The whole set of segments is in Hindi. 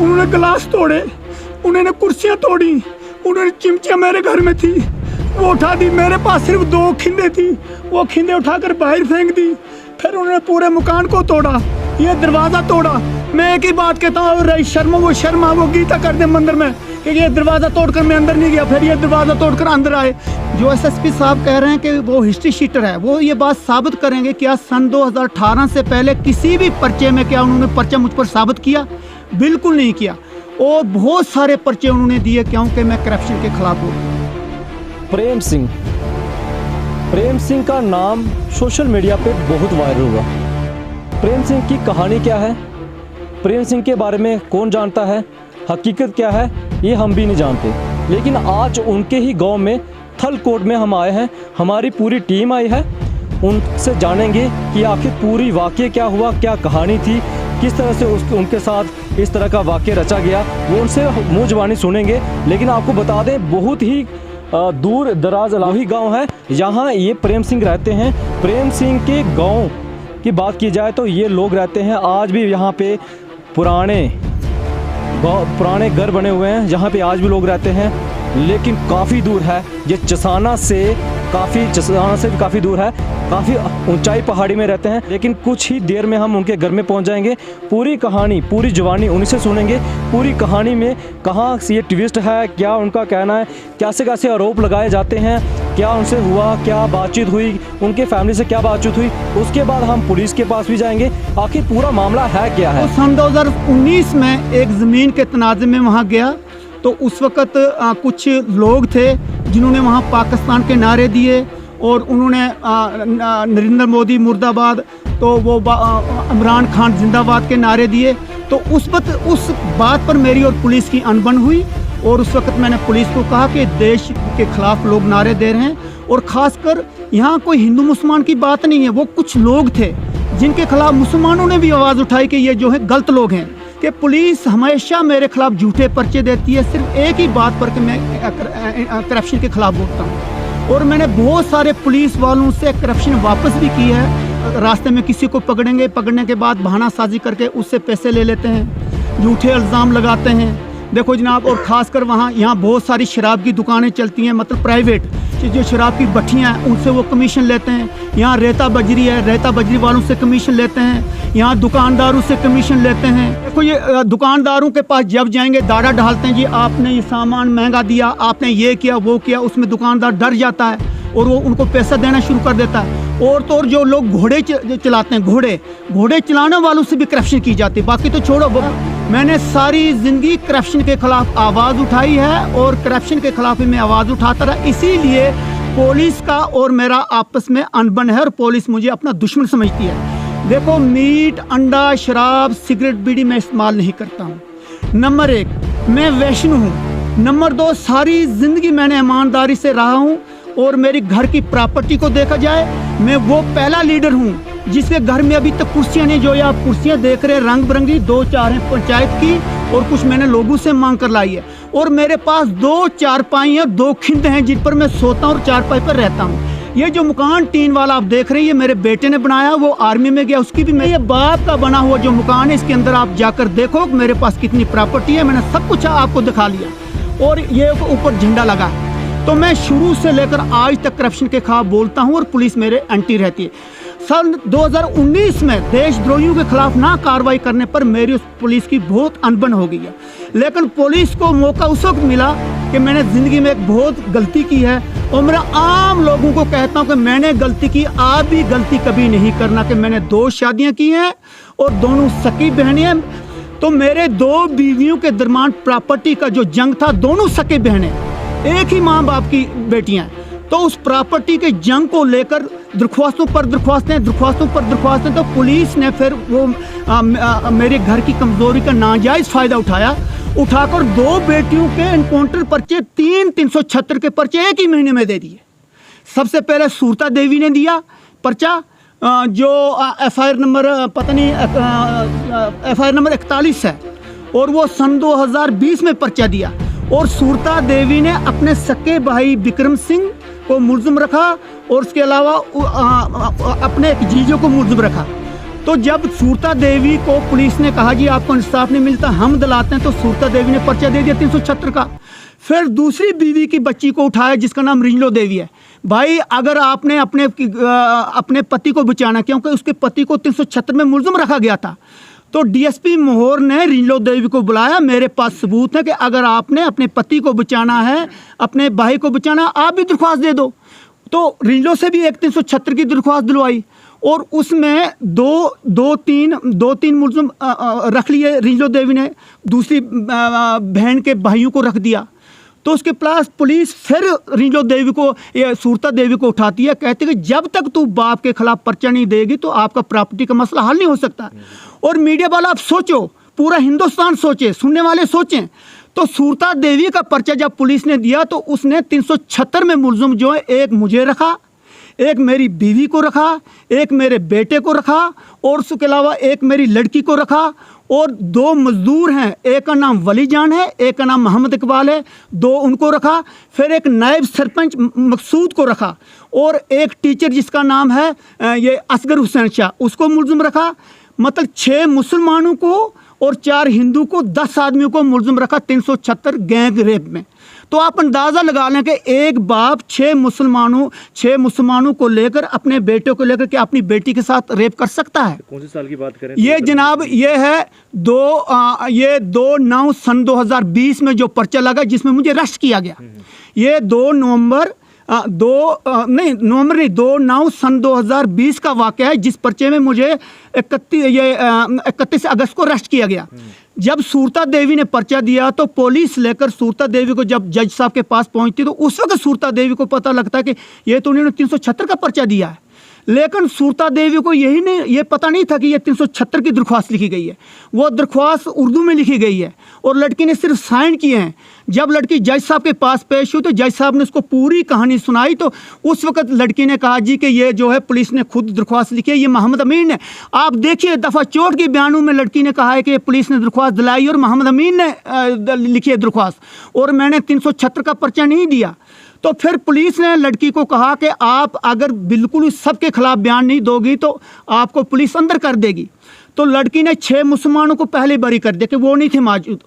उन्होंने गिलास तोड़े, उन्होंने कुर्सियाँ तोड़ी, उन्होंने चिमचियाँ मेरे घर में थी वो उठा दी। मेरे पास सिर्फ 2 खिंदे थी, वो खिंदे उठाकर बाहर फेंक दी। फिर उन्होंने पूरे मकान को तोड़ा, ये दरवाज़ा तोड़ा। मैं एक ही बात कहता हूँ, शर्मा वो गीता कर दे मंदिर में कि ये दरवाज़ा तोड़कर मैं अंदर नहीं गया, फिर ये दरवाज़ा तोड़कर अंदर आए। जो एसएसपी साहब कह रहे हैं कि वो हिस्ट्री शीटर है, वो ये बात साबित करेंगे क्या सन 2018 से पहले किसी भी पर्चे में क्या उन्होंने पर्चा मुझ पर साबित किया? बिल्कुल नहीं किया। और बहुत सारे पर्चे उन्होंने दिए क्योंकि मैं करप्शन के खिलाफ हूँ। प्रेम सिंह का नाम सोशल मीडिया पे बहुत वायरल हुआ। प्रेम सिंह की कहानी क्या है, प्रेम सिंह के बारे में कौन जानता है, हकीकत क्या है, ये हम भी नहीं जानते। लेकिन आज उनके ही गांव में थलकोट में हम आए हैं, हमारी पूरी टीम आई है। उनसे जानेंगे कि आखिर पूरी वाक़या क्या हुआ, क्या कहानी थी, किस तरह से उनके साथ इस तरह का वाक़या रचा गया, वो उनसे मुँह ज़बानी सुनेंगे। लेकिन आपको बता दें, बहुत ही दूर दराज अलाही गांव है, यहाँ ये प्रेम सिंह रहते हैं। प्रेम सिंह के गांव की बात की जाए तो ये लोग रहते हैं, आज भी यहाँ पे पुराने घर बने हुए हैं, जहाँ पे आज भी लोग रहते हैं। लेकिन काफ़ी दूर है ये, चसाना से भी काफ़ी दूर है, काफ़ी ऊंचाई पहाड़ी में रहते हैं। लेकिन कुछ ही देर में हम उनके घर में पहुंच जाएंगे। पूरी कहानी, पूरी जुबानी उन्हीं से सुनेंगे। पूरी कहानी में कहाँ से ये ट्विस्ट है, क्या उनका कहना है, कैसे कैसे आरोप लगाए जाते हैं, क्या उनसे हुआ, क्या बातचीत हुई, उनके फैमिली से क्या बातचीत हुई। उसके बाद हम पुलिस के पास भी जाएंगे, आखिर पूरा मामला है क्या है। तो सन 2019 में एक ज़मीन के तनाज़े में वहाँ गया, तो उस वक़्त कुछ लोग थे जिन्होंने वहाँ पाकिस्तान के नारे दिए और उन्होंने नरेंद्र मोदी मुर्दाबाद, तो वो इमरान खान जिंदाबाद के नारे दिए। तो उस बात पर मेरी और पुलिस की अनबन हुई और उस वक़्त मैंने पुलिस को कहा कि देश के ख़िलाफ़ लोग नारे दे रहे हैं, और ख़ासकर यहाँ कोई हिंदू मुसलमान की बात नहीं है, वो कुछ लोग थे जिनके खिलाफ़ मुसलमानों ने भी आवाज़ उठाई कि ये जो है गलत लोग हैं, कि पुलिस हमेशा मेरे खिलाफ़ झूठे पर्चे देती है सिर्फ एक ही बात पर कि मैं करप्शन के ख़िलाफ़ बोलता हूँ। और मैंने बहुत सारे पुलिस वालों से करप्शन वापस भी की है। रास्ते में किसी को पकड़ने के बाद बहानासाजी करके उससे पैसे ले लेते हैं, झूठे इल्ज़ाम लगाते हैं। देखो जनाब, और ख़ासकर यहाँ बहुत सारी शराब की दुकानें चलती हैं, मतलब प्राइवेट, जो शराब की भट्टियाँ हैं उनसे वो कमीशन लेते हैं। यहाँ रेता बजरी है, रेता बजरी वालों से कमीशन लेते हैं। यहाँ दुकानदारों से कमीशन लेते हैं। देखो ये दुकानदारों के पास जब जाएंगे दाड़ा डालते हैं, जी आपने ये सामान महंगा दिया, आपने ये किया वो किया। उसमें दुकानदार डर जाता है और वो उनको पैसा देना शुरू कर देता है। और तो और जो लोग घोड़े चलाते हैं, घोड़े चलाने वालों से भी करप्शन की जाती है। बाकी तो छोड़ो, मैंने सारी ज़िंदगी करप्शन के ख़िलाफ़ आवाज़ उठाई है और करप्शन के ख़िलाफ़ ही मैं आवाज़ उठाता रहा। इसीलिए पुलिस का और मेरा आपस में अनबन है और पुलिस मुझे अपना दुश्मन समझती है। देखो, मीट, अंडा, शराब, सिगरेट, बीड़ी मैं इस्तेमाल नहीं करता हूँ। नंबर 1, मैं वैष्णव हूँ। नंबर 2, सारी ज़िंदगी मैंने ईमानदारी से रहा हूँ और मेरी घर की प्रॉपर्टी को देखा जाए, मैं वो पहला लीडर हूँ जिसके घर में अभी तक कुर्सियाँ नहीं। जो ये आप कुर्सियाँ देख रहे हैं रंग बिरंगी, 2-4 हैं पंचायत की और कुछ मैंने लोगों से मांग कर लाई है। और मेरे पास 2 चारपाई हैं, 2 खिंद हैं जिन पर मैं सोता हूँ और चारपाई पर रहता हूँ। ये जो मकान टीन वाला आप देख रहे हैं, ये मेरे बेटे ने बनाया, वो आर्मी में गया, उसकी भी मेरे बाप का बना हुआ जो मकान है, इसके अंदर आप जाकर देखो मेरे पास कितनी प्रॉपर्टी है। मैंने सब कुछ आपको दिखा लिया और ये ऊपर झंडा लगा है। तो मैं शुरू से लेकर आज तक करप्शन के खिलाफ बोलता हूँ और पुलिस मेरे एंटी रहती है। सन 2019 में देशद्रोहियों के खिलाफ ना कार्रवाई करने पर मेरी उस पुलिस की बहुत अनबन हो गई है। लेकिन पुलिस को मौका उस वक्त मिला कि मैंने ज़िंदगी में एक बहुत गलती की है और मैं आम लोगों को कहता हूँ कि मैंने गलती की, आप भी गलती कभी नहीं करना। कि मैंने 2 शादियाँ की हैं और दोनों सकी बहनें हैं। तो मेरे 2 बीवियों के दरमियान प्रॉपर्टी का जो जंग था, दोनों सके बहनें, एक ही माँ बाप की बेटियां। तो उस प्रॉपर्टी के जंग को लेकर दरख्वास्तों पर दरख्वास्तें, तो पुलिस ने फिर वो मेरे घर की कमज़ोरी का नाजायज़ फ़ायदा उठाकर 2 बेटियों के एनकाउंटर पर्चे 376 के पर्चे एक ही महीने में दे दिए। सबसे पहले सूरता देवी ने दिया पर्चा, जो FIR नंबर पता नहीं FIR नंबर 41 है, और वो सन 2020 में पर्चा दिया। और सूरता देवी ने अपने सके भाई विक्रम सिंह को मुलजिम रखा और उसके अलावा अपने एक जीजो को मुलजिम रखा। तो जब सूरता देवी को पुलिस ने कहा जी आपको इंसाफ नहीं मिलता, हम दिलाते हैं, तो सूरता देवी ने पर्चा दे दिया 376 का। फिर दूसरी बीवी की बच्ची को उठाया जिसका नाम रिंजलो देवी है। भाई अगर आपने अपने पति को बचाना, क्योंकि उसके पति को 376 में मुलजिम रखा गया था, तो डीएसपी मोहर ने रिंजलो देवी को बुलाया, मेरे पास सबूत है कि अगर आपने अपने पति को बचाना है, अपने भाई को बचाना, आप भी दरख्वास्त दे दो। तो रिंजलो से भी एक 376 की दरख्वास्त दिलवाई और उसमें दो तीन मुलजिम रख लिए रिंजलो देवी ने, दूसरी बहन के भाइयों को रख दिया। तो उसके पास पुलिस फिर रिंजलो देवी को, ये सूरता देवी को उठाती है, कहती है कि जब तक तू बाप के खिलाफ पर्चा नहीं देगी तो आपका प्रॉपर्टी का मसला हल नहीं हो सकता। और मीडिया वाला आप सोचो, पूरा हिंदुस्तान सोचे, सुनने वाले सोचें, तो सूरता देवी का पर्चा जब पुलिस ने दिया तो उसने 376 में मुलजिम जो है, एक मुझे रखा, एक मेरी बीवी को रखा, एक मेरे बेटे को रखा और उसके अलावा एक मेरी लड़की को रखा और 2 मजदूर हैं, एक का नाम वली जान है, एक का नाम मोहम्मद इकबाल है, 2 उनको रखा। फिर एक नायब सरपंच मकसूद को रखा और एक टीचर जिसका नाम है ये असगर हुसैन शाह, उसको मुलजिम रखा। मतलब 6 मुसलमानों को और 4 हिंदू को, 10 आदमियों को मुलजिम रखा 376 गैंग रेप में। तो आप अंदाज़ा लगा लें कि एक बाप 6 मुसलमानों को लेकर, अपने बेटे को लेकर के अपनी बेटी के साथ रेप कर सकता है। कौन से साल की बात करें? ये जनाब ये है 2/9 सन 2020 में जो पर्चा लगा जिसमें मुझे अरेस्ट किया गया। ये 2/9 सन 2020 का वाक़या है, जिस पर्चे में मुझे 31 अगस्त को अरेस्ट किया गया। जब सूरता देवी ने पर्चा दिया तो पुलिस लेकर सूरता देवी को जब जज साहब के पास पहुंचती तो उस वक्त सूरता देवी को पता लगता है कि ये तो उन्होंने 376 का पर्चा दिया है। लेकिन सूरता देवी को ये पता नहीं था कि ये 376 की दरख्वास्त लिखी गई है। वो दरख्वास्त उर्दू में लिखी गई है और लड़की ने सिर्फ साइन किए हैं। जब लड़की जज साहब के पास पेश हुई तो जज साहब ने उसको पूरी कहानी सुनाई। तो उस वक्त लड़की ने कहा जी कि ये जो है पुलिस ने खुद दरख्वास्त लिखी है, ये मोहम्मद अमीन है। आप देखिए दफ़ा 64 के बयानों में लड़की ने कहा है कि पुलिस ने दरख्वास्त दिलाई और मोहम्मद अमीन ने लिखी है दरख्वास्त, और मैंने 376 का पर्चा नहीं दिया। तो फिर पुलिस ने लड़की को कहा कि आप अगर बिल्कुल सबके खिलाफ बयान नहीं दोगी तो आपको पुलिस अंदर कर देगी। तो लड़की ने 6 मुसलमानों को पहले बरी कर दिया कि वो नहीं थे मौजूद।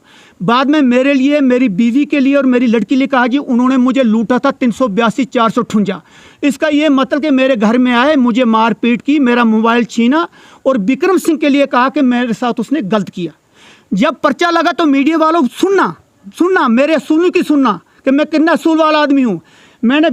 बाद में मेरे लिए, मेरी बीवी के लिए और मेरी लड़की के लिए कहा जी उन्होंने मुझे लूटा था 382 458। इसका ये मतलब कि मेरे घर में आए, मुझे मार पीट की, मेरा मोबाइल छीना और विक्रम सिंह के लिए कहा कि मेरे साथ उसने गलत किया। जब पर्चा लगा तो मीडिया वालों सुनना मेरे असूलों की सुनना कि मैं कितना असूल वाला आदमी हूँ। मैंने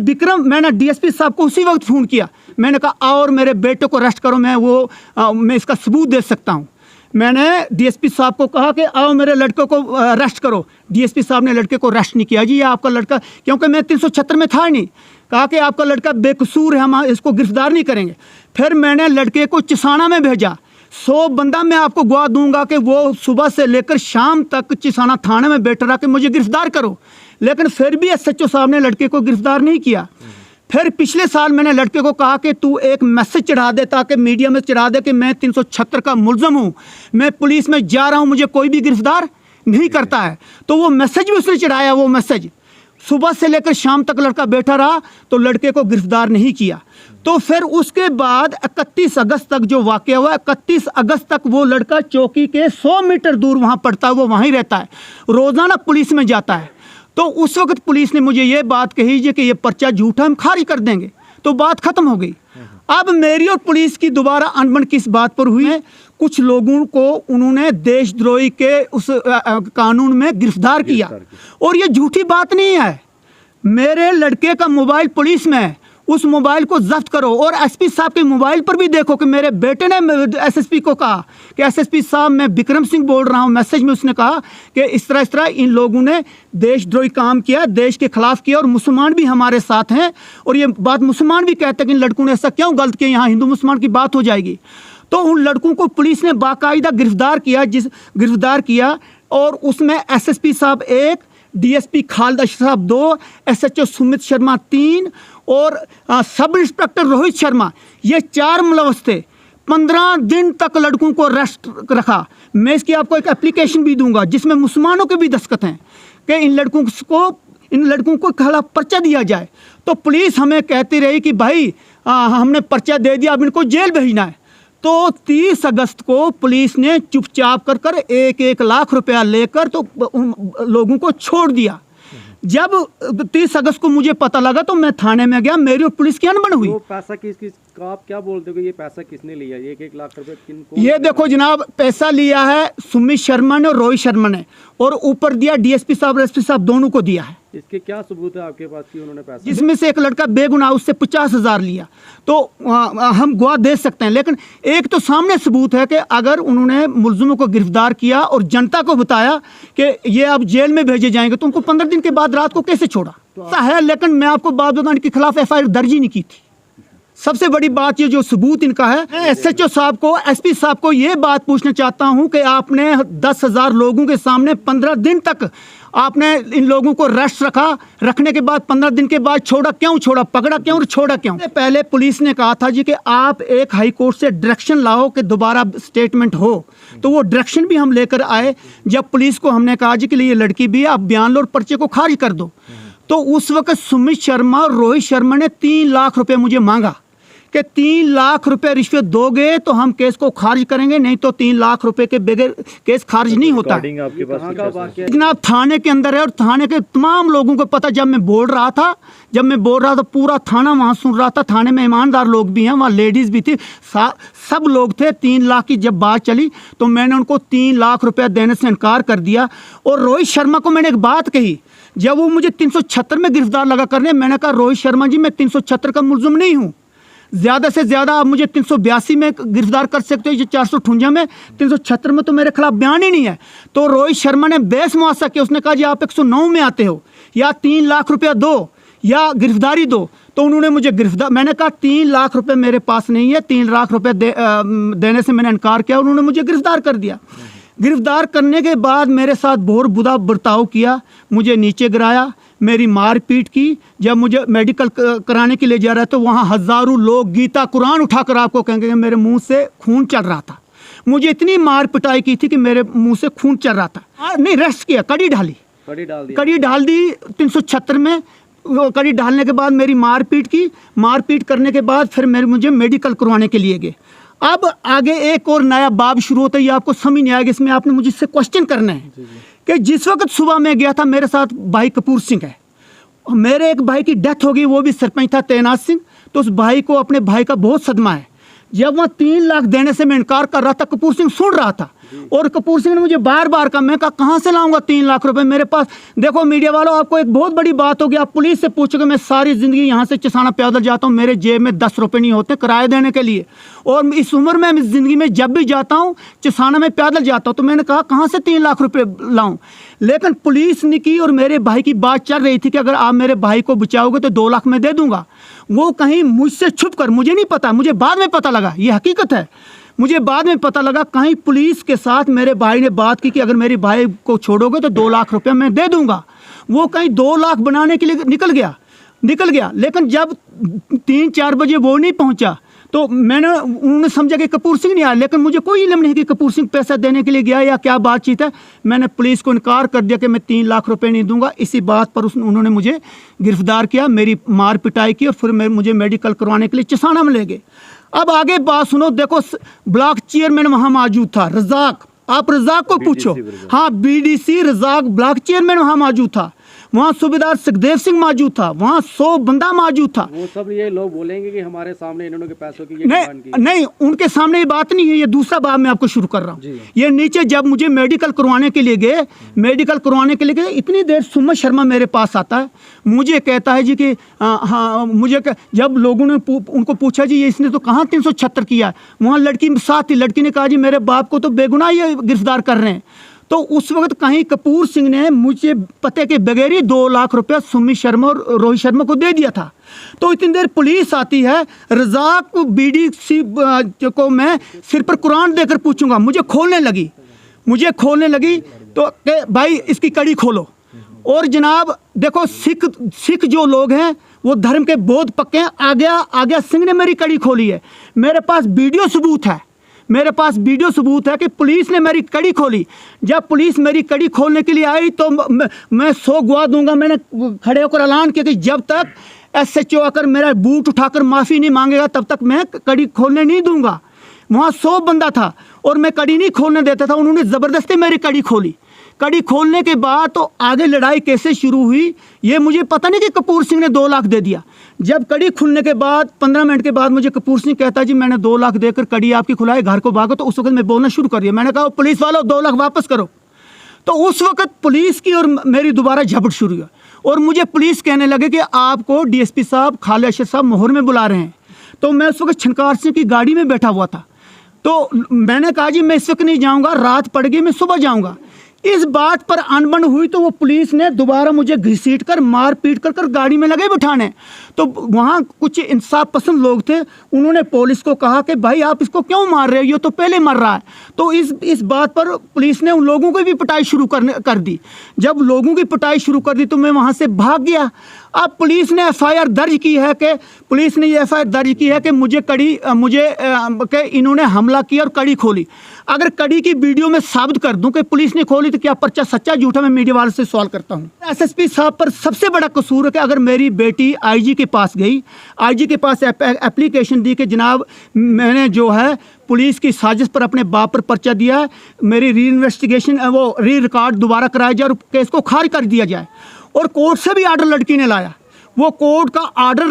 डीएसपी साहब को उसी वक्त फ़ोन किया, मैंने कहा और मेरे बेटे को अरेस्ट करो, मैं इसका सबूत दे सकता हूँ। मैंने डीएसपी साहब को कहा कि आओ मेरे लड़के को अरेस्ट करो। डीएसपी साहब ने लड़के को अरेस्ट नहीं किया जी, ये आपका लड़का, क्योंकि मैं 376 में था नहीं, कहा कि आपका लड़का बेकसूर है, हम इसको गिरफ्तार नहीं करेंगे। फिर मैंने लड़के को चिसाना में भेजा। 100 बंदा मैं आपको गवाह दूंगा कि वो सुबह से लेकर शाम तक चिसाना थाने में बैठा रहा कि मुझे गिरफ्तार करो, लेकिन फिर भी एसएचओ साहब ने लड़के को गिरफ्तार नहीं किया। फिर पिछले साल मैंने लड़के को कहा कि तू एक मैसेज चढ़ा दे, ताकि मीडिया में चढ़ा दे कि मैं 376 का मुलज़म हूँ, मैं पुलिस में जा रहा हूँ, मुझे कोई भी गिरफ्तार नहीं करता है। तो वो मैसेज भी उसने चढ़ाया। वो मैसेज सुबह से लेकर शाम तक लड़का बैठा रहा तो लड़के को गिरफ्तार नहीं किया। तो फिर उसके बाद 31 अगस्त तक जो वाक़या हुआ, 31 अगस्त तक वो लड़का चौकी के 100 मीटर दूर वहाँ पड़ता है, वो वहीं रहता है, रोज़ाना पुलिस में जाता है। तो उस वक्त पुलिस ने मुझे ये बात कही जी कि ये पर्चा झूठा, हम खारिज कर देंगे। तो बात ख़त्म हो गई। अब मेरी और पुलिस की दोबारा अनबन किस बात पर हुई है? कुछ लोगों को उन्होंने देशद्रोही के उस कानून में गिरफ्तार किया, और ये झूठी बात नहीं है। मेरे लड़के का मोबाइल पुलिस में है, उस मोबाइल को जब्त करो। और एसपी साहब के मोबाइल पर भी देखो कि मेरे बेटे ने एसएसपी को कहा कि एसएसपी साहब मैं विक्रम सिंह बोल रहा हूँ। मैसेज में उसने कहा कि इस तरह इन लोगों ने देशद्रोही काम किया, देश के खिलाफ किया, और मुसलमान भी हमारे साथ हैं। और ये बात मुसलमान भी कहते हैं कि इन लड़कों ने ऐसा क्यों गलत किया, यहाँ हिंदू मुसलमान की बात हो जाएगी। तो उन लड़कों को पुलिस ने बाकायदा गिरफ्तार किया और उसमें एसएसपी साहब 1, डीएसपी खालिद अशरफ साहब 2, एसएचओ सुमित शर्मा 3 और सब इंस्पेक्टर रोहित शर्मा, ये 4 मुलव्वस थे। 15 दिन तक लड़कों को अरेस्ट रखा। मैं इसकी आपको एक एप्लीकेशन भी दूंगा जिसमें मुसलमानों के भी दस्तखत हैं कि इन लड़कों को खिलाफ पर्चा दिया जाए। तो पुलिस हमें कहती रही कि भाई हमने पर्चा दे दिया, अब इनको जेल भेजना है। तो 30 अगस्त को पुलिस ने चुपचाप कर 1-1 लाख रुपया लेकर तो उन लोगों को छोड़ दिया। जब 30 अगस्त को मुझे पता लगा तो मैं थाने में गया, मेरी और पुलिस की अनबन हुई। वो पैसा किस आप क्या बोलते हो कि ये पैसा किसने लिया, 1-1 लाख रुपए किनको? ये देखो जनाब, पैसा लिया है सुमित शर्मा ने और रोहित शर्मा ने, और ऊपर दिया डीएसपी साहब और एसपी साहब दोनों को दिया है। इसके क्या सबूत है आपके पास कि उन्होंने पैसा? जिसमें से एक लड़का बेगुनाह, उससे 50,000 लिया, तो हम गवाह दे सकते हैं। लेकिन एक तो सामने सबूत है कि अगर उन्होंने मुलजिमों को गिरफ्तार किया और जनता को बताया कि ये अब जेल में भेजे जाएंगे, तो उनको 15 दिन के बाद रात को कैसे छोड़ा? ऐसा है, लेकिन मैं आपको बात बताऊं, इनके खिलाफ FIR दर्ज ही नहीं की थी। सबसे बड़ी बात ये जो सबूत इनका है, मैं SHO साहब को, SP साहब को ये बात पूछना चाहता हूं कि आपने 10,000 लोगों के सामने 15 दिन तक आपने इन लोगों को रेस्ट रखने के बाद 15 दिन के बाद छोड़ा क्यों? छोड़ा, पकड़ा क्यों और छोड़ा क्यों? पहले पुलिस ने कहा था जी कि आप एक हाई कोर्ट से डायरेक्शन लाओ कि दोबारा स्टेटमेंट हो, तो वो डायरेक्शन भी हम लेकर आए। जब पुलिस को हमने कहा जी कि ये लड़की भी है, आप बयान लो और पर्चे को खारिज कर दो, तो उस वक्त सुमित शर्मा और रोहित शर्मा ने 3 लाख रुपए मुझे मांगा कि 3 लाख रुपए रिश्वत दोगे तो हम केस को खारिज करेंगे, नहीं तो 3 लाख रुपए के बगैर केस खारिज नहीं होता। आपके पास जनाब थाने के अंदर है, और थाने के तमाम लोगों को पता। जब मैं बोल रहा था पूरा थाना वहाँ सुन रहा था। थाने में ईमानदार लोग भी हैं, वहाँ लेडीज़ भी थी, सब लोग थे। 3 लाख की जब बात चली तो मैंने उनको 3 लाख रुपया देने से इनकार कर दिया। और रोहित शर्मा को मैंने एक बात कही, जब वो मुझे 376 में गिरफ्तार लगा करने, मैंने कहा रोहित शर्मा जी मैं 376 का मुलजिम नहीं हूँ, ज़्यादा से ज़्यादा आप मुझे 382 में गिरफ्तार कर सकते हो, ये 458 में, 376 में तो मेरे खिलाफ बयान ही नहीं है। तो रोहित शर्मा ने बेस मुआवजा किया, उसने कहा जी आप 109 में आते हो, या 3 लाख रुपया दो या गिरफ्तारी दो। तो उन्होंने मुझे गिरफ्तार, मैंने कहा 3 लाख रुपए मेरे पास नहीं है, 3 लाख रुपए देने से मैंने इनकार किया, उन्होंने मुझे गिरफ्तार कर दिया। गिरफ्तार करने के बाद मेरे साथ बहुत बुरा बर्ताव किया, मुझे नीचे गिराया, मेरी मारपीट की। जब मुझे मेडिकल कराने के लिए जा रहा था, तो वहाँ हज़ारों लोग गीता कुरान उठाकर आपको कहेंगे कि मेरे मुंह से खून चल रहा था। मुझे इतनी मार पिटाई की थी कि मेरे मुंह से खून चल रहा था। नहीं, रेस्ट किया, कड़ी डाल दी 376 में। कड़ी डालने के बाद मेरी मारपीट करने के बाद फिर मुझे मेडिकल करवाने के लिए गए। अब आगे एक और नया बाब शुरू होता है, ये आपको समझ नहीं आएगा, इसमें आपने मुझसे क्वेश्चन करना है कि जिस वक्त सुबह में गया था, मेरे साथ भाई कपूर सिंह है, मेरे एक भाई की डेथ हो गई, वो भी सरपंच था तैनात सिंह। तो उस भाई को, अपने भाई का बहुत सदमा है। जब वहाँ 3 लाख देने से मैं इनकार कर रहा था, कपूर सिंह सुन रहा था, और कपूर सिंह ने मुझे बार बार कहा, मैं कहा कहाँ से लाऊंगा 3 लाख रुपए मेरे पास? देखो मीडिया वालों, आपको एक बहुत बड़ी बात होगी, आप पुलिस से पूछोगे, मैं सारी ज़िंदगी यहाँ से चसाना पैदल जाता हूँ, मेरे जेब में 10 रुपये नहीं होते किराए देने के लिए, और इस उम्र में इस ज़िंदगी में जब भी जाता हूँ चसाना में पैदल जाता हूँ। तो मैंने कहा कहाँ से 3 लाख रुपये लाऊं? लेकिन पुलिस ने की, और मेरे भाई की बात चल रही थी कि अगर आप मेरे भाई को बचाओगे तो 2 लाख मैं दे दूंगा। वो कहीं मुझसे छुप कर, मुझे नहीं पता, मुझे बाद में पता लगा, ये हकीकत है, मुझे बाद में पता लगा कहीं पुलिस के साथ मेरे भाई ने बात की कि अगर मेरे भाई को छोड़ोगे तो 2 लाख रुपये मैं दे दूंगा। वो कहीं 2 लाख बनाने के लिए निकल गया। लेकिन जब 3-4 बजे वो नहीं पहुंचा, तो उन्होंने समझा कि कपूर सिंह नहीं आया, लेकिन मुझे कोई इल्म नहीं कि कपूर सिंह पैसा देने के लिए गया या क्या बातचीत है। मैंने पुलिस को इनकार कर दिया कि मैं 3 लाख रुपए नहीं दूंगा। इसी बात पर उन्होंने मुझे गिरफ्तार किया, मेरी मार पिटाई की, और फिर मुझे मेडिकल करवाने के लिए चसाना में ले गए। अब आगे बात सुनो, देखो ब्लॉक चेयरमैन वहाँ मौजूद था, रजाक, आप रजाक को पूछो, हाँ BDC रजाक ब्लॉक चेयरमैन वहाँ मौजूद था, वहाँ सूबेदार सुखदेव सिंह मौजूद था, वहाँ 100 बंदा मौजूद था। वो सब ये लोग बोलेंगे कि हमारे सामने इन्होंने के पैसों की डिमांड की। नहीं, उनके सामने ये बात नहीं है, ये दूसरा बात मैं आपको शुरू कर रहा हूँ। ये नीचे जब मुझे मेडिकल करवाने के लिए गए, इतनी देर सुमित शर्मा मेरे पास आता है, मुझे कहता है जी कि हाँ, जब लोगों ने उनको पूछा जी ये इसने तो कहाँ 376 किया, वहाँ लड़की साथ थी, लड़की ने कहा जी मेरे बाप को तो बेगुनाह ये गिरफ्तार कर रहे हैं। तो उस वक्त कहीं कपूर सिंह ने मुझे पते के बगैर ही 2 लाख रुपया सुमित शर्मा और रोहित शर्मा को दे दिया था। तो इतनी देर पुलिस आती है, रजाक BDC को मैं सिर पर कुरान देकर पूछूंगा, मुझे खोलने लगी तो भाई इसकी कड़ी खोलो। और जनाब देखो, सिख जो लोग हैं वो धर्म के बहुत पक्के हैं। आ गया सिंह ने मेरी कड़ी खोली है, मेरे पास वीडियो सबूत है कि पुलिस ने मेरी कड़ी खोली। जब पुलिस मेरी कड़ी खोलने के लिए आई तो मैं 100 गवाह दूंगा। मैंने खड़े होकर ऐलान किया कि जब तक SHO आकर मेरा बूट उठाकर माफ़ी नहीं मांगेगा तब तक मैं कड़ी खोलने नहीं दूंगा। वहाँ 100 बंदा था और मैं कड़ी नहीं खोलने देता था, उन्होंने ज़बरदस्ती मेरी कड़ी खोली। कड़ी खोलने के बाद तो आगे लड़ाई कैसे शुरू हुई ये मुझे पता नहीं कि कपूर सिंह ने 2 लाख दे दिया। जब कड़ी खुलने के बाद 15 मिनट के बाद मुझे कपूर सिंह कहता जी मैंने 2 लाख देकर कड़ी आपकी खुलाई, घर को भागो। तो उस वक्त मैं बोलना शुरू कर दिया, मैंने कहा पुलिस वालों 2 लाख वापस करो। तो उस वक्त पुलिस की और मेरी दोबारा झपट शुरू हुआ और मुझे पुलिस कहने लगे कि आपको डीएसपी साहब खालिद अशरफ साहब मोहर में बुला रहे हैं। तो मैं उस वक्त छनकार सिंह की गाड़ी में बैठा हुआ था, तो मैंने कहा जी मैं इस वक्त नहीं जाऊंगा, रात पड़ गई, मैं सुबह जाऊंगा। इस बात पर अनबन हुई तो वो पुलिस ने दोबारा मुझे घसीट कर मार पीट कर गाड़ी में लगे बिठाने। तो वहाँ कुछ इंसाफ पसंद लोग थे, उन्होंने पुलिस को कहा कि भाई आप इसको क्यों मार रहे हो, ये तो पहले मर रहा है। तो इस बात पर पुलिस ने उन लोगों की भी पिटाई शुरू कर दी। जब लोगों की पिटाई शुरू कर दी तो मैं वहाँ से भाग गया। अब पुलिस ने एफआईआर दर्ज की है कि मुझे इन्होंने हमला किया और कड़ी खोली। अगर कड़ी की वीडियो में साबित कर दूं कि पुलिस ने खोली तो क्या पर्चा सच्चा झूठा, मैं मीडिया वालों से सवाल करता हूं। एसएसपी साहब पर सबसे बड़ा कसूर है कि अगर मेरी बेटी आईजी के पास गई, आईजी के पास एप्लीकेशन दी कि जनाब मैंने जो है पुलिस की साजिश पर अपने बाप पर पर्चा दिया है, मेरी री इन्वेस्टिगेशन री रिकॉर्ड दोबारा कराया जाए और केस को खारिज कर दिया जाए, और कोर्ट से भी आर्डर लड़की ने लाया। वो कोर्ट का आर्डर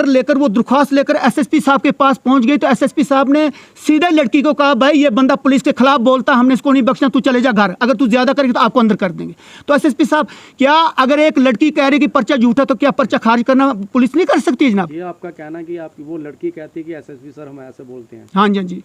लेकर वो दरख्वास्त लेकर एसएसपी साहब के पास पहुंच गई। तो एसएसपी साहब ने सीधा लड़की को कहा भाई ये बंदा पुलिस के खिलाफ बोलता, हमने इसको नहीं बख्शना, तू चले जा घर, अगर तू ज्यादा करेगी तो आपको अंदर कर देंगे। तो एसएसपी साहब, क्या अगर एक लड़की कह रही कि पर्चा झूठा तो क्या पर्चा खारिज करना पुलिस नहीं कर सकती जनाब? ये आपका कहना कि आप वो लड़की कहती है कि एसएसपी सर हम ऐसे बोलते हैं? हाँ जी,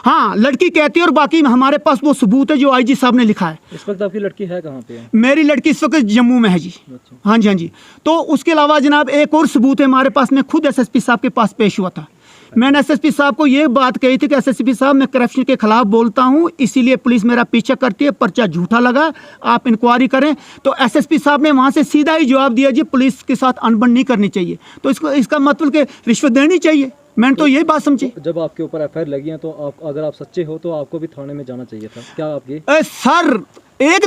हाँ लड़की कहती है और बाकी हमारे पास वो सबूत है जो आईजी साहब ने लिखा है। इस वक्त आपकी लड़की है कहाँ पे? मेरी लड़की इस वक्त जम्मू में है जी। अच्छा। हाँ जी। तो उसके अलावा जनाब एक और सबूत है हमारे पास, मैं खुद एसएसपी साहब के पास पेश हुआ था। मैंने एसएसपी साहब को ये बात कही थी कि एसएसपी साहब मैं करप्शन के खिलाफ बोलता हूँ, इसीलिए पुलिस मेरा पीछा करती है, पर्चा झूठा लगा, आप इंक्वायरी करें। तो एसएसपी साहब ने वहाँ से सीधा ही जवाब दिया जी पुलिस के साथ अनबन नहीं करनी चाहिए। तो इसका मतलब कि रिश्वत देनी चाहिए, मैंने तो यही बात समझी। जब आपके ऊपर एफआईआर लगी है तो आप अगर आप सच्चे हो तो आपको भी थाने में जाना चाहिए था, क्या आप ये? सर एक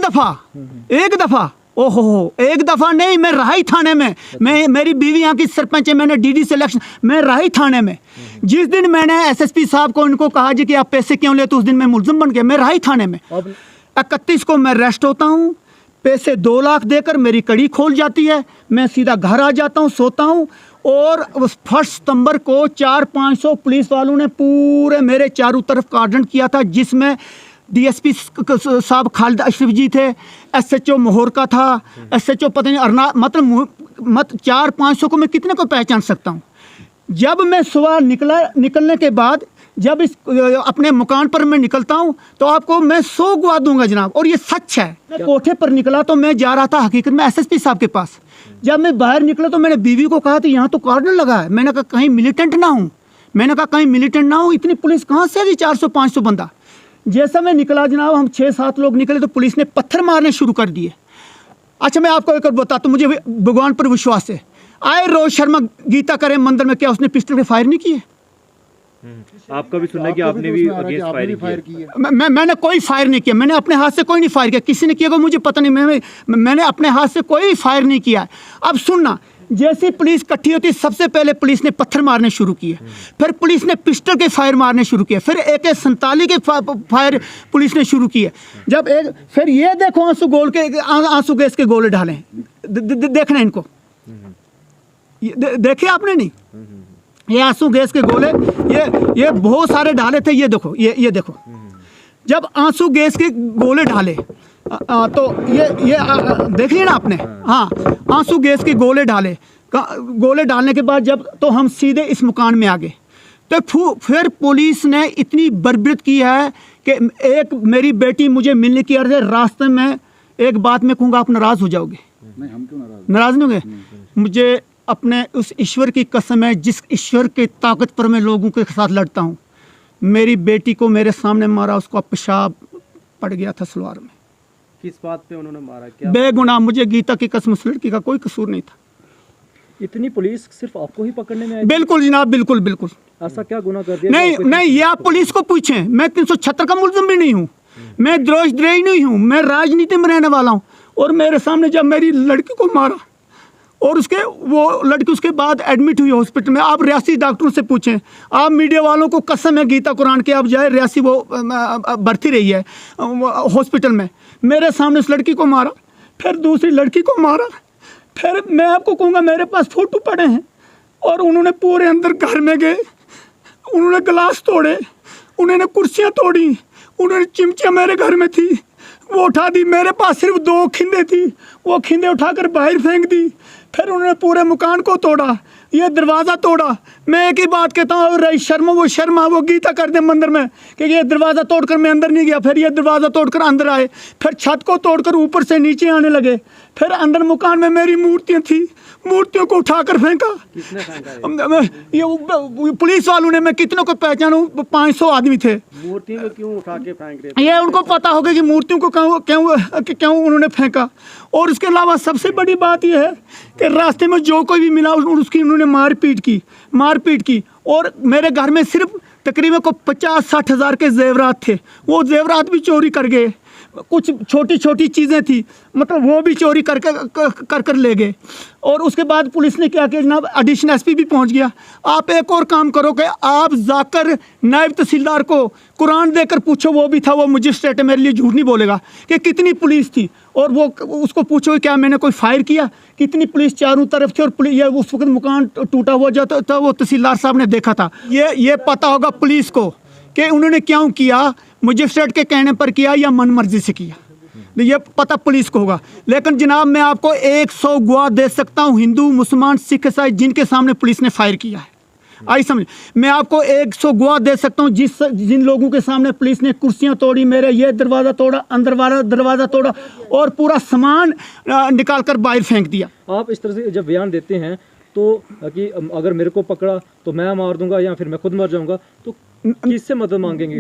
दफा ओहो एक दफा नहीं, मैं रहा ही थाने में। मैं मेरी बीवी यहाँ की सरपंच है, मैंने डीडी से इलेक्शन, मैं रहा ही थाने में। जिस दिन मैंने एसएसपी साहब को इनको कहा जी कि आप पैसे क्यों लेते, उस दिन मैं मुलजिम बन गया, मैं रहा ही थाने में। 31 को मैं अरेस्ट होता हूँ, पैसे 2 लाख देकर मेरी कड़ी खोल जाती है, मैं सीधा घर आ जाता हूँ, सोता हूँ। और 1 सितंबर को 400-500 पुलिस वालों ने पूरे मेरे चारों तरफ कार्डन किया था, जिसमें डीएसपी साहब खालिद अशरफ जी थे, एसएचओ मोहर का था, एसएचओ पता नहीं मतलब 400-500 को मैं कितने को पहचान सकता हूँ। जब मैं सुबह निकलने के बाद जब इस अपने मकान पर मैं निकलता हूँ तो आपको मैं 100 गवा दूंगा जनाब, और ये सच है। मैं कोठे पर निकला तो मैं जा रहा था हकीकत में एसएसपी साहब के पास। जब मैं बाहर निकला तो मैंने बीवी को कहा था यहाँ तो कार्डन लगा है, मैंने कहा कहीं मिलिटेंट ना हूँ, इतनी पुलिस कहाँ से आ गई 400-500 बंदा। जैसा मैं निकला जनाब, हम 6-7 लोग निकले तो पुलिस ने पत्थर मारने शुरू कर दिए। अच्छा मैं आपको एक बताता हूँ, मुझे भगवान पर विश्वास है, आए रोज शर्मा गीता करे मंदिर में, क्या उसने पिस्टल के फायर नहीं किए? आपका भी सुनना कि आपने भी अगेंस्ट फायर किया? मैंने कोई फायर नहीं किया, मैंने अपने हाथ से कोई नहीं फायर किया, किसी ने किया होगा मुझे पता नहीं, मैंने अपने हाथ से कोई फायर नहीं किया। अब सुनना, जैसी पुलिस इकट्ठी होती सबसे पहले पुलिस ने पत्थर मारने शुरू किए, फिर पुलिस ने पिस्टल के फायर मारने शुरू किए, फिर AK-47 के फायर पुलिस ने शुरू किए। जब फिर ये देखो आंसू गैस के गोले डाले, देखना इनको, देखे आपने? नहीं, ये आंसू गैस के गोले ये बहुत सारे डाले थे, ये देखो जब आंसू गैस के गोले डाले तो ये देख लिया ना आपने? हाँ, आंसू गैस के गोले डालने के बाद जब तो हम सीधे इस मकान में आ गए, तो फिर पुलिस ने इतनी बर्बरत की है कि एक मेरी बेटी मुझे मिलने की अर्ज है, रास्ते में एक बात मैं कहूँगा आप नाराज़ हो जाओगे। नहीं, हम क्यों नाराज़ नहीं होंगे? मुझे अपने उस ईश्वर की कसम है जिस ईश्वर के ताकत पर मैं लोगों के साथ लड़ता हूँ, मेरी बेटी को मेरे सामने मारा, उसको पेशाब पड़ गया था सलवार में। किस बात पे उन्होंने मारा? क्या बेगुनाह, मुझे गीता की कसम, उस लड़की का कोई कसूर नहीं था। इतनी पुलिस सिर्फ आपको ही पकड़ने में आई? बिल्कुल जनाब, बिल्कुल। ऐसा क्या गुनाह कर दिया? नहीं, ये आप पुलिस को पूछें, मैं 376 का मुलजिम भी नहीं हूँ, मैं द्रोहद्रोही नहीं हूँ, मैं राजनीति में रहने वाला हूँ। और मेरे सामने जब मेरी लड़की को मारा, और उसके वो लड़की उसके बाद एडमिट हुई हॉस्पिटल में। आप रियासी डॉक्टरों से पूछें, आप मीडिया वालों को कसम है गीता कुरान के, आप जाए रियासी, वो भर्ती रही है हॉस्पिटल में। मेरे सामने उस लड़की को मारा, फिर दूसरी लड़की को मारा, फिर मैं आपको कहूँगा मेरे पास फ़ोटो पड़े हैं। और उन्होंने पूरे अंदर घर में गए, उन्होंने गिलास तोड़े, उन्होंने कुर्सियाँ तोड़ी, उन्होंने चिमचिया मेरे घर में थी वो उठा दी। मेरे पास सिर्फ 2 खिंदे थी, वो खिंदे उठाकर बाहर फेंक दी। फिर उन्होंने पूरे मकान को तोड़ा, ये दरवाज़ा तोड़ा। मैं एक ही बात कहता हूँ, रही शर्मा वो गीता कर दे मंदिर में कि ये दरवाज़ा तोड़कर मैं अंदर नहीं गया। फिर ये दरवाज़ा तोड़कर अंदर आए, फिर छत को तोड़कर ऊपर से नीचे आने लगे। फिर अंदर मकान में मेरी मूर्तियाँ थी, मूर्तियों को उठाकर फेंका। किसने फेंका ये पुलिस वालों ने, मैं कितनों को पहचानूं, 500 आदमी थे। मूर्तियों को क्यों उठा के फेंक रहे थे? ये उनको पता होगा कि मूर्तियों को क्यों उन्होंने फेंका। और उसके अलावा सबसे बड़ी बात यह है कि रास्ते में जो कोई भी मिला उसकी उन्होंने मारपीट की। और मेरे घर में सिर्फ तकरीबन को 50-60 हज़ार के जेवरात थे, वो जेवरात भी चोरी कर गए। कुछ छोटी छोटी चीज़ें थी, मतलब वो भी चोरी कर ले गए। और उसके बाद पुलिस ने क्या किया जनाब, एडिशनल एसपी भी पहुंच गया। आप एक और काम करो कि आप जाकर नायब तहसीलदार को कुरान देकर पूछो, वो भी था, वो मजिस्ट्रेट है, मेरे लिए झूठ नहीं बोलेगा, कि कितनी पुलिस थी। और वो उसको पूछो क्या मैंने कोई फायर किया, कितनी पुलिस चारों तरफ थी। और पुलिस, ये उस वक्त मकान टूटा हुआ जाता था, वो तहसीलदार साहब ने देखा था। ये पता होगा पुलिस को कि उन्होंने क्यों किया, मजिस्ट्रेट के कहने पर किया या मन मर्जी से किया, ये पता पुलिस को होगा। लेकिन जनाब मैं आपको 100 गवाह दे सकता हूँ, हिंदू मुसलमान सिख ईसाई, जिनके सामने पुलिस ने फायर किया है। आई समझ, मैं आपको 100 गवाह दे सकता हूँ जिन लोगों के सामने पुलिस ने कुर्सियाँ तोड़ी, मेरे ये दरवाज़ा तोड़ा, अंदर वाला दरवाज़ा तोड़ा और पूरा सामान निकाल कर बाहर फेंक दिया। आप इस तरह से जब बयान देते हैं तो कि अगर मेरे को पकड़ा तो मैं मार दूंगा या फिर मैं खुद मर जाऊंगा, तो किससे मदद मांगेंगे?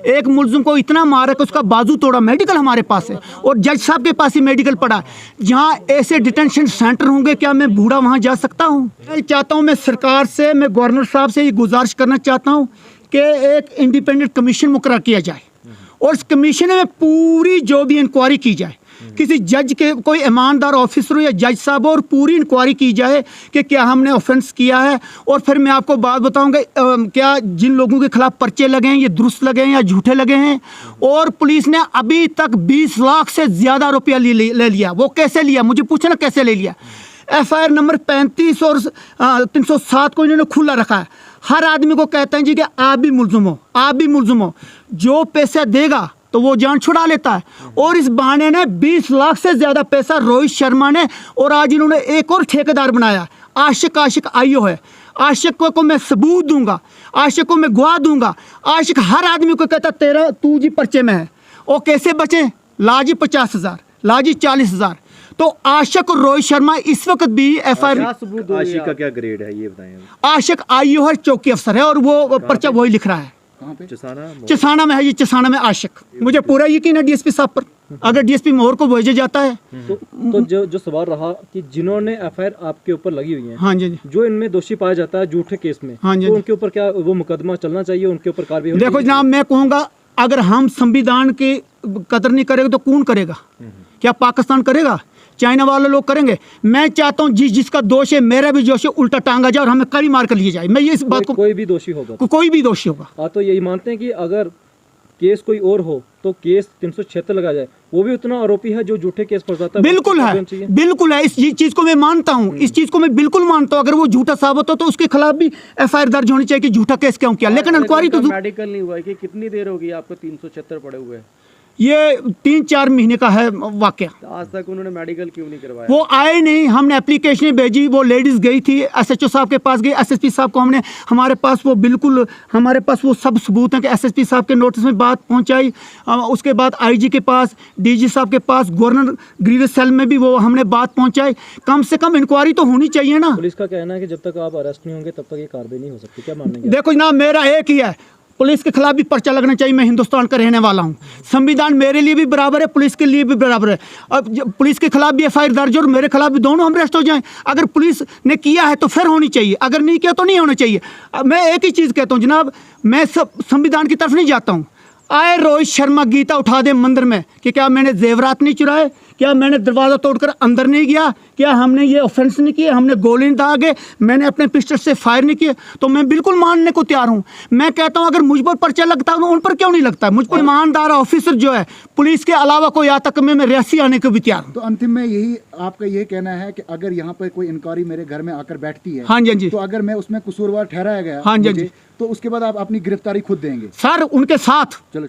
एक मुलजिम को इतना मारा कि उसका बाजू तोड़ा, मेडिकल हमारे पास है और जज साहब के पास ही मेडिकल पड़ा। जहाँ ऐसे डिटेंशन सेंटर होंगे, क्या मैं बूढ़ा वहाँ जा सकता हूँ? मैं चाहता हूँ, मैं सरकार से, मैं गवर्नर साहब से ये गुजारिश करना चाहता हूँ कि एक इंडिपेंडेंट कमीशन मुकर्रर किया जाए और इस कमीशन में पूरी जो भी इंक्वायरी की जाए, किसी जज के, कोई ईमानदार ऑफिसर हो या जज साहब हो, और पूरी इंक्वायरी की जाए कि क्या हमने ऑफेंस किया है। और फिर मैं आपको बात बताऊंगा, क्या जिन लोगों के खिलाफ पर्चे लगे हैं ये दुरुस्त लगे हैं या झूठे लगे हैं। और पुलिस ने अभी तक 20 लाख से ज़्यादा रुपया ले लिया। वो कैसे लिया, मुझे पूछना कैसे ले लिया। FIR नंबर 35 और 307 को इन्होंने खुला रखा है। हर आदमी को कहते हैं जी कि आप भी मुलजिम हो, जो पैसा देगा तो वो जान छुड़ा लेता है। और इस बहाने ने 20 लाख से ज़्यादा पैसा रोहित शर्मा ने, और आज इन्होंने एक और ठेकेदार बनाया, आशिक आईओ है। आशिक को मैं सबूत दूंगा, आशिक को मैं गवाह दूंगा। आशिक हर आदमी को कहता तू जी पर्चे में है। और कैसे बचे, लाजी 50,000, लाजी 40,000। तो आशिक और रोहित शर्मा इस वक्त भी FIR। आशिक का क्या ग्रेड है ये बताएं? आशिक आईओ है, चौकी अफसर है, और वो पर्चा वही लिख रहा है। चसाना में है, ये चसाना में आशिक। मुझे पूरा यकीन है DSP साहब पर, अगर DSP मोहर को भेजा जाता है तो जो सवाल रहा कि जिन्होंने FIR आपके ऊपर लगी हुई है, हाँ जी, जो इनमें दोषी पाया जाता है झूठे केस में, हाँ जी, तो उनके ऊपर क्या वो मुकदमा चलना चाहिए, उनके ऊपर कार्रवाई? देखो जनाब, मैं कहूँगा अगर हम संविधान की कदर नहीं करेंगे तो कौन करेगा? क्या पाकिस्तान करेगा? चाइना वाले लोग करेंगे? मैं चाहता हूँ जिसका दोष है, मेरा भी दोष है, उल्टा टांगा जाए और हमें कड़ी मार कर लिए जाए। मैं ये इस बात को, कोई भी दोषी होगा हाँ, तो यही मानते हैं कि अगर केस कोई और हो तो केस 376 लगाया जाए, वो भी उतना आरोपी है जो झूठे केस फंसाता है। बिल्कुल है, इस चीज को मैं मानता हूँ, इस चीज को मैं बिल्कुल मानता हूँ। अगर वो झूठा साबित हो तो उसके खिलाफ भी FIR दर्ज होनी चाहिए कि झूठा केस क्यों किया। लेकिन इंक्वायरी तो मेडिकल नहीं हुआ है कि कितनी देर होगी आपको 376 पड़े हुए? ये 3-4 महीने का है वाकया। आज तक उन्होंने मेडिकल क्यों नहीं करवाया? वो आए नहीं, हमने एप्लीकेशन भेजी, वो लेडीज़ गई थी, SHO साहब के पास गई, SSP साहब को हमने, हमारे पास वो सब सबूत हैं कि SSP साहब के नोटिस में बात पहुंचाई। उसके बाद IG के पास, DG साहब के पास, गवर्नर ग्रीवेंस सेल में भी वो हमने बात पहुंचाई। कम से कम इंक्वायरी तो होनी चाहिए ना। पुलिस का कहना है कि जब तक आप अरेस्ट नहीं होंगे तब तक ये कार्रवाई नहीं हो सकती, क्या मानेंगे? देखो जनाब, मेरा एक ही है, पुलिस के खिलाफ भी पर्चा लगना चाहिए। मैं हिंदुस्तान का रहने वाला हूँ, संविधान मेरे लिए भी बराबर है, पुलिस के लिए भी बराबर है। अब पुलिस के खिलाफ भी FIR दर्ज और मेरे खिलाफ भी, दोनों हम अरेस्ट हो जाएं। अगर पुलिस ने किया है तो फिर होनी चाहिए, अगर नहीं किया तो नहीं होना चाहिए। मैं एक ही चीज़ कहता हूँ जनाब, मैं सब संविधान की तरफ नहीं जाता हूँ। आए रोहित शर्मा गीता उठा दे मंदिर में कि क्या मैंने जेवरात नहीं चुराए, क्या मैंने दरवाज़ा तोड़कर अंदर नहीं गया, क्या हमने ये ऑफेंस नहीं किए, हमने गोली नहीं दागे, मैंने अपने पिस्टल से फायर नहीं किए, तो मैं बिल्कुल मानने को तैयार हूँ। मैं कहता हूँ अगर मुझ पर पर्चा लगता है तो उन पर क्यों नहीं लगता है। मुझ पर ईमानदार ऑफिसर जो है पुलिस के अलावा कोई आता कि मैं रियासी आने को भी तैयार हूँ। तो अंतिम में यही आपका ये कहना है कि अगर यहाँ पर कोई इंक्वायरी मेरे घर में आकर बैठती है, हाँ जी, हाँ जी, तो अगर मैं उसमें कसूरवार ठहराया गया हाँ जी, हाँ मुझे, जी, तो उसके बाद आप अपनी गिरफ्तारी खुद देंगे? सर उनके साथ चलो